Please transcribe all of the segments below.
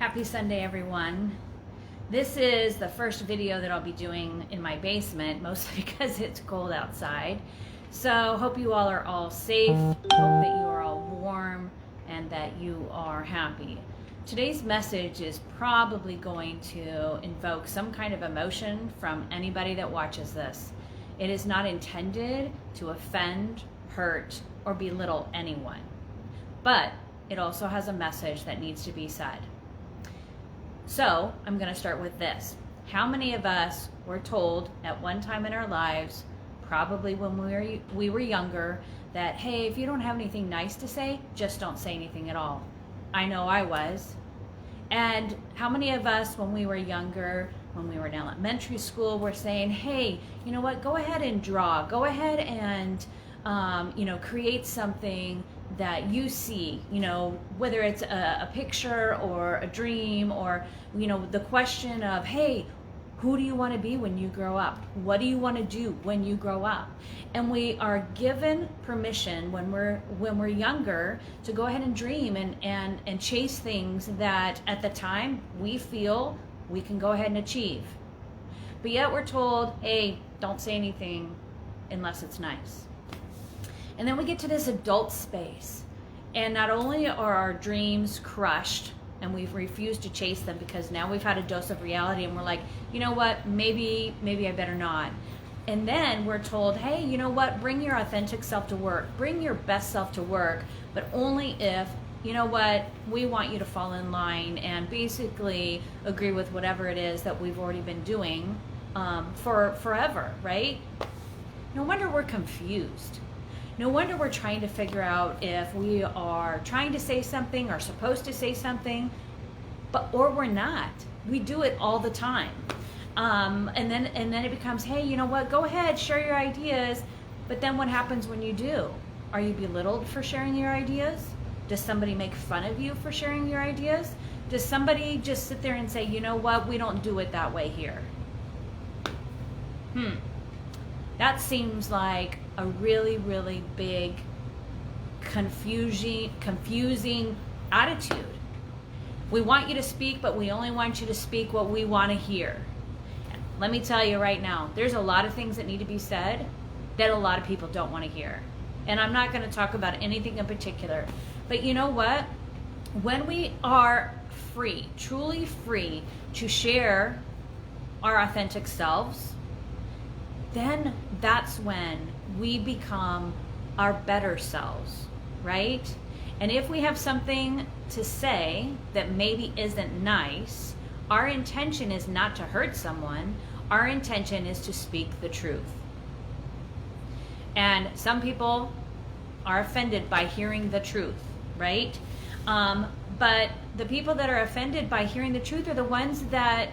Happy Sunday, everyone. This is the first video that I'll be doing in my basement, mostly because it's cold outside. So hope you all are all safe, hope that you are all warm, and that you are happy. Today's message is probably going to invoke some kind of emotion from anybody that watches this. It is not intended to offend, hurt, or belittle anyone, but it also has a message that needs to be said. So I'm going to start with this. How many of us were told at one time in our lives, probably when we were younger, that, hey, if you don't have anything nice to say, just don't say anything at all? I know I was. And how many of us when we were younger, when we were in elementary school, were saying, hey, you know what, go ahead and draw. Go ahead and, create something that you see, whether it's a picture or a dream or, the question of, hey, who do you want to be when you grow up? What do you want to do when you grow up? And we are given permission when we're younger to go ahead and dream and chase things that at the time we feel we can go ahead and achieve. But yet we're told, hey, don't say anything unless it's nice. And then we get to this adult space, and not only are our dreams crushed and we've refused to chase them because now we've had a dose of reality and we're like, you know what, maybe I better not. And then we're told, hey, you know what, bring your authentic self to work, bring your best self to work, but only if, you know what, we want you to fall in line and basically agree with whatever it is that we've already been doing for forever, right? No wonder we're confused. No wonder we're trying to figure out if we are trying to say something or supposed to say something, or we're not. We do it all the time. And then it becomes, hey, you know what, go ahead, share your ideas. But then what happens when you do? Are you belittled for sharing your ideas? Does somebody make fun of you for sharing your ideas? Does somebody just sit there and say, you know what, we don't do it that way here? That seems like a really, really big, confusing attitude. We want you to speak, but we only want you to speak what we want to hear. Let me tell you right now, there's a lot of things that need to be said that a lot of people don't want to hear. And I'm not going to talk about anything in particular. But you know what? When we are free, truly free to share our authentic selves, then that's when we become our better selves, right? And if we have something to say that maybe isn't nice, our intention is not to hurt someone. Our intention is to speak the truth. And some people are offended by hearing the truth, right? But the people that are offended by hearing the truth are the ones that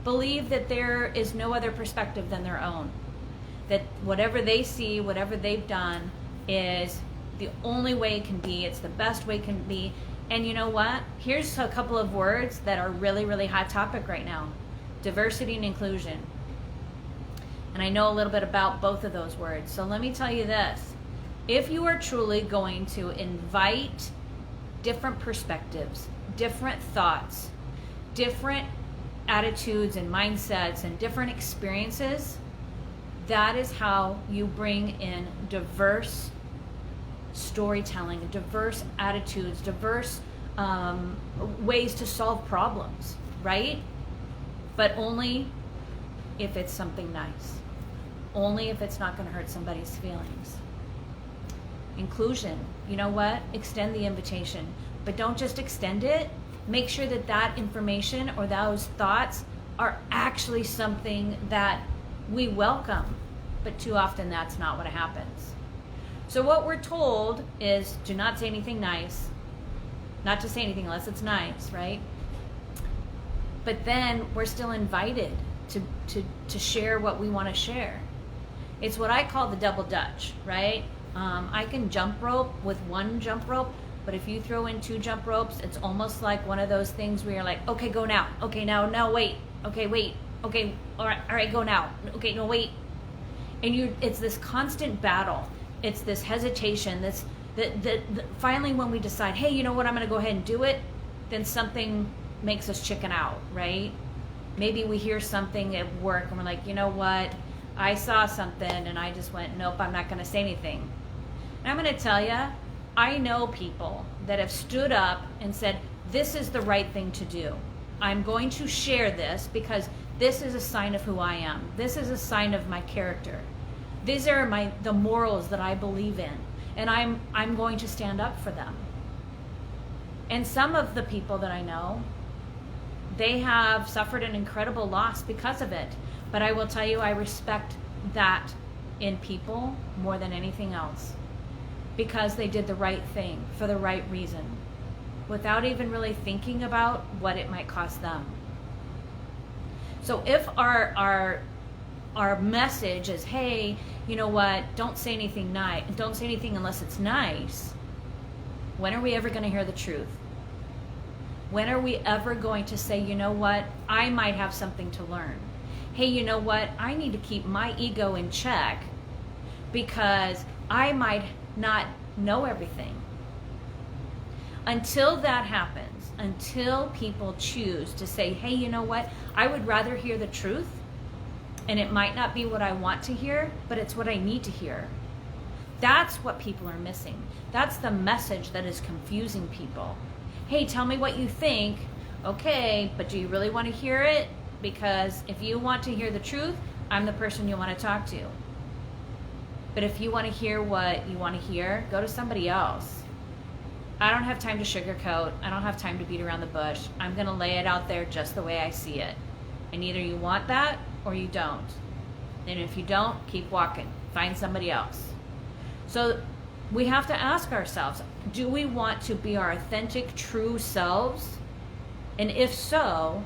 believe that there is no other perspective than their own. That whatever they see, whatever they've done is the only way it can be. It's the best way it can be. And you know what? Here's a couple of words that are really, really hot topic right now. Diversity and inclusion. And I know a little bit about both of those words. So let me tell you this. If you are truly going to invite different perspectives, different thoughts, different attitudes and mindsets and different experiences, that is how you bring in diverse storytelling, diverse attitudes, diverse ways to solve problems, right? But only if it's something nice. Only if it's not going to hurt somebody's feelings. Inclusion, you know what? Extend the invitation. But don't just extend it. Make sure that that information or those thoughts are actually something that we welcome, but too often that's not what happens. So what we're told is do not say anything nice, not to say anything unless it's nice, right? But then we're still invited to share what we want to share. It's what I call the double dutch, right? I can jump rope with one jump rope, but if you throw in two jump ropes, it's almost like one of those things where you're like, okay, go now. Okay, now wait. Okay, wait. Okay, all right, go now. Okay, no, wait. And it's this constant battle. It's this hesitation. Finally, when we decide, hey, you know what, I'm going to go ahead and do it, then something makes us chicken out, right? Maybe we hear something at work and we're like, you know what? I saw something and I just went, nope, I'm not going to say anything. And I'm going to tell you, I know people that have stood up and said, this is the right thing to do. I'm going to share this because this is a sign of who I am. This is a sign of my character. These are the morals that I believe in. And I'm going to stand up for them. And some of the people that I know, they have suffered an incredible loss because of it. But I will tell you, I respect that in people more than anything else, because they did the right thing for the right reason, without even really thinking about what it might cost them. So if our message is, hey, you know what, don't say anything nice, don't say anything unless it's nice, when are we ever going to hear the truth? When are we ever going to say, you know what, I might have something to learn? Hey, you know what, I need to keep my ego in check because I might not know everything. Until that happens, until people choose to say, hey, you know what, I would rather hear the truth, and it might not be what I want to hear, but it's what I need to hear. That's what people are missing. That's the message that is confusing people. Hey, tell me what you think. Okay, but do you really want to hear it? Because if you want to hear the truth, I'm the person you want to talk to. But if you want to hear what you want to hear, go to somebody else. I don't have time to sugarcoat. I don't have time to beat around the bush. I'm going to lay it out there just the way I see it. And either you want that or you don't. And if you don't, keep walking. Find somebody else. So we have to ask ourselves, do we want to be our authentic, true selves? And if so,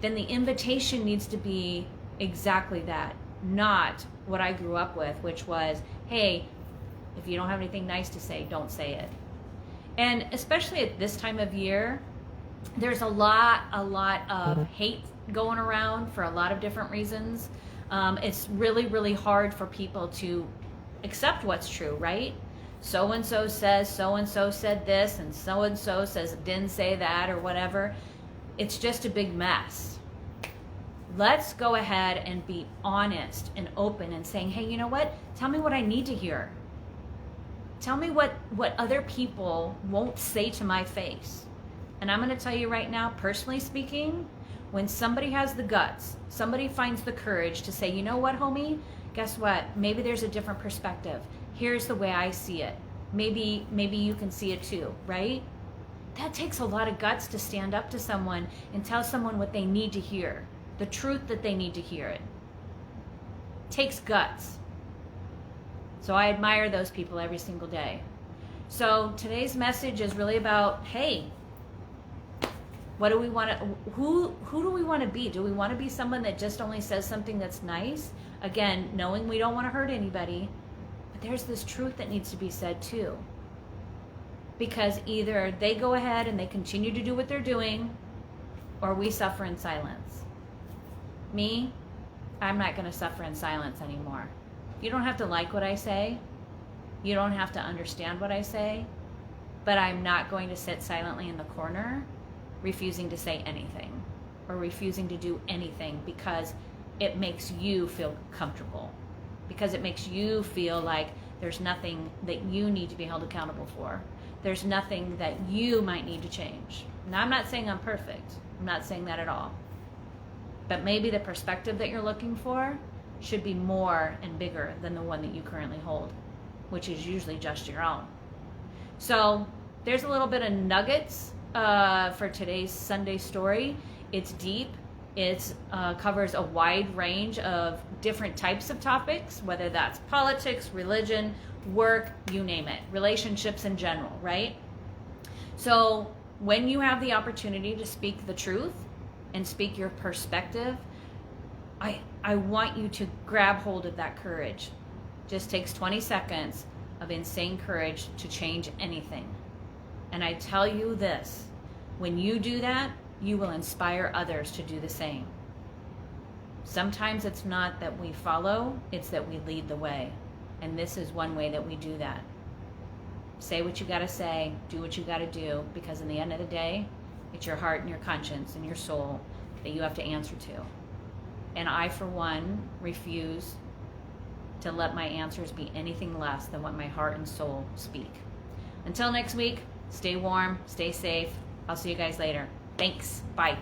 then the invitation needs to be exactly that, not what I grew up with, which was, hey, if you don't have anything nice to say, don't say it. And especially at this time of year, there's a lot of hate going around for a lot of different reasons. It's really, really hard for people to accept what's true, right? So-and-so says so-and-so said this, and so-and-so says it didn't say that, or whatever. It's just a big mess. Let's go ahead and be honest and open and saying, hey, you know what? Tell me what I need to hear. Tell me what other people won't say to my face. And I'm going to tell you right now, personally speaking, when somebody has the guts, somebody finds the courage to say, you know what, homie? Guess what? Maybe there's a different perspective. Here's the way I see it. Maybe you can see it too, right? That takes a lot of guts to stand up to someone and tell someone what they need to hear, the truth that they need to hear. It takes guts. So I admire those people every single day. So today's message is really about, hey, what do we want to, who do we want to be? Do we want to be someone that just only says something that's nice? Again, knowing we don't want to hurt anybody, but there's this truth that needs to be said too. Because either they go ahead and they continue to do what they're doing, or we suffer in silence. Me, I'm not going to suffer in silence anymore. You don't have to like what I say. You don't have to understand what I say. But I'm not going to sit silently in the corner, refusing to say anything or refusing to do anything because it makes you feel comfortable, because it makes you feel like there's nothing that you need to be held accountable for. There's nothing that you might need to change. Now, I'm not saying I'm perfect. I'm not saying that at all. But maybe the perspective that you're looking for should be more and bigger than the one that you currently hold, which is usually just your own. So there's a little bit of nuggets for today's Sunday story. It's deep. It covers a wide range of different types of topics, whether that's politics, religion, work, you name it, relationships in general, right? So when you have the opportunity to speak the truth and speak your perspective, I want you to grab hold of that courage. Just takes 20 seconds of insane courage to change anything. And I tell you this, when you do that, you will inspire others to do the same. Sometimes it's not that we follow, it's that we lead the way. And this is one way that we do that. Say what you gotta say, do what you gotta do, because in the end of the day, It's your heart and your conscience and your soul that you have to answer to. And I, for one, refuse to let my answers be anything less than what my heart and soul speak. Until next week, stay warm, stay safe. I'll see you guys later. Thanks. Bye.